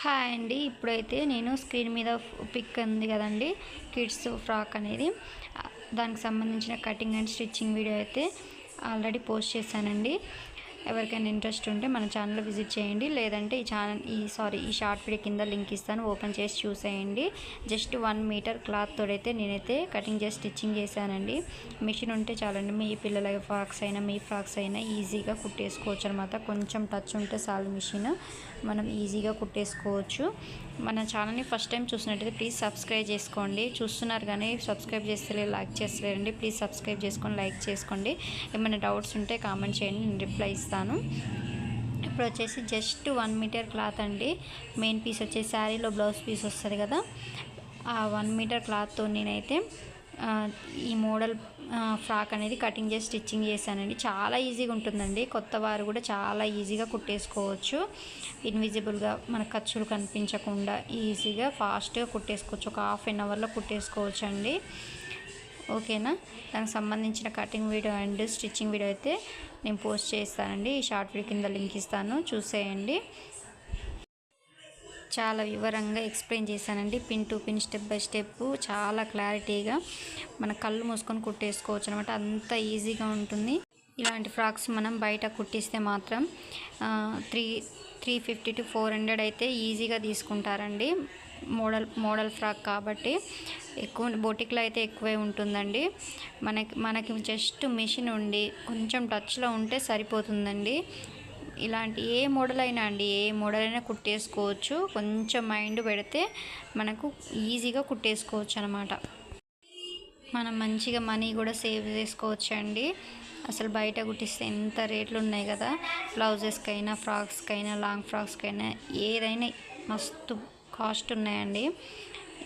Hi అండి. ఇప్పుడైతే నేను స్క్రీన్ మీద పిక్ ఉంది కదండి, కిడ్స్ ఫ్రాక్ అనేది. దానికి సంబంధించిన కటింగ్ అండ్ స్టిచ్చింగ్ వీడియో అయితే ఆల్రెడీ పోస్ట్ చేశానండి. ఎవరికైనా ఇంట్రెస్ట్ ఉంటే మన ఛానల్ విజిట్ చేయండి, లేదంటే ఈ షార్ట్ వీడియో కింద లింక్ ఇస్తాను, ఓపెన్ చేసి చూసేయండి. జస్ట్ 1 మీటర్ క్లాత్ తోడైతే నేనైతే కటింగ్ చేసి స్టిచ్చింగ్ చేశానండి. మిషన్ ఉంటే చాలండి, మీ పిల్లల ఫ్రాక్స్ అయినా మీ ఫ్రాక్స్ అయినా ఈజీగా కుట్టేసుకోవచ్చు అనమాట. కొంచెం టచ్ ఉంటే చాలు మిషన్, మనం ఈజీగా కుట్టేసుకోవచ్చు. మన ఛానల్ని ఫస్ట్ టైం చూసినట్టయితే ప్లీజ్ సబ్స్క్రైబ్ చేసుకోండి. చూస్తున్నారు కానీ సబ్స్క్రైబ్ చేస్తలే, లైక్ చేస్తలేరండి. ప్లీజ్ సబ్స్క్రైబ్ చేసుకొని లైక్ చేసుకోండి. ఏమైనా డౌట్స్ ఉంటే కామెంట్ చేయండి, నేను రిప్లై ఇస్తాను. ఇప్పుడు వచ్చేసి జస్ట్ 1 మీటర్ క్లాత్ అండి. మెయిన్ పీస్ వచ్చేసి శారీలో బ్లౌజ్ పీస్ వస్తుంది కదా, ఆ 1 మీటర్ క్లాత్తో నేనైతే ఈ మోడల్ ఫ్రాక్ అనేది కటింగ్ చేసి స్టిచ్చింగ్ చేశానండి. చాలా ఈజీగా ఉంటుందండి, కొత్త వారు కూడా చాలా ఈజీగా కుట్టేసుకోవచ్చు. ఇన్విజిబుల్గా మన ఖర్చులు కనిపించకుండా ఈజీగా ఫాస్ట్గా కుట్టేసుకోవచ్చు. ఒక ½ an hourలో కుట్టేసుకోవచ్చు అండి. ఓకేనా? దానికి సంబంధించిన cutting video and stitching video అయితే నేను పోస్ట్ చేస్తానండి. ఈ షార్ట్ వీడియో కింద లింక్ ఇస్తాను, చూసేయండి. చాలా వివరంగా ఎక్స్ప్లెయిన్ చేశానండి, pin to pin, step by step, చాలా క్లారిటీగా. మన కళ్ళు మూసుకొని కుట్టేసుకోవచ్చు అనమాట, అంత ఈజీగా ఉంటుంది. ఇలాంటి ఫ్రాక్స్ మనం బయట కుట్టిస్తే మాత్రం 350 to 400 అయితే ఈజీగా తీసుకుంటారండి. మోడల్ ఫ్రాక్ కాబట్టి ఎక్కువ బొటిక్లో అయితే ఎక్కువే ఉంటుందండి. మనకి జస్ట్ మిషన్ ఉండి కొంచెం టచ్లో ఉంటే సరిపోతుందండి. ఇలాంటి ఏ మోడల్ అయినా కుట్టేసుకోవచ్చు. కొంచెం మైండ్ పెడితే మనకు ఈజీగా కుట్టేసుకోవచ్చు అనమాట. మనం మంచిగా మనీ కూడా సేవ్ చేసుకోవచ్చు అండి. అసలు బయట కుట్టిస్తే ఎంత రేట్లు ఉన్నాయి కదా, బ్లౌజెస్కైనా, ఫ్రాక్స్కైనా, లాంగ్ ఫ్రాక్స్కైనా ఏదైనా మస్తు కాస్ట్ ఉన్నాయండి.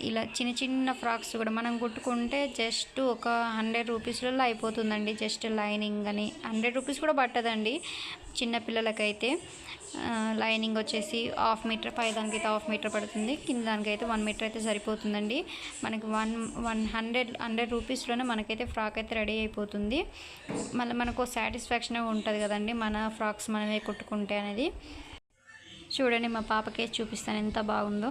ఇలా చిన్న చిన్న ఫ్రాక్స్ కూడా మనం కుట్టుకుంటే జస్ట్ ఒక 100 రూపీస్లలో అయిపోతుందండి. జస్ట్ లైనింగ్ అని 100 రూపీస్ కూడా పట్టదండి. చిన్నపిల్లలకైతే లైనింగ్ వచ్చేసి ½ మీటర్, పై దానికైతే ½ మీటర్ పడుతుంది, కింద దానికైతే 1 మీటర్ అయితే సరిపోతుందండి. మనకి 100 రూపీస్లోనే మనకైతే ఫ్రాక్ అయితే రెడీ అయిపోతుంది. మళ్ళీ మనకు సాటిస్ఫాక్షన్ ఉంటుంది కదండి, మన ఫ్రాక్స్ మనమే కుట్టుకుంటే అనేది. చూడండి, మా పాపకే చూపిస్తాను ఎంత బాగుందో.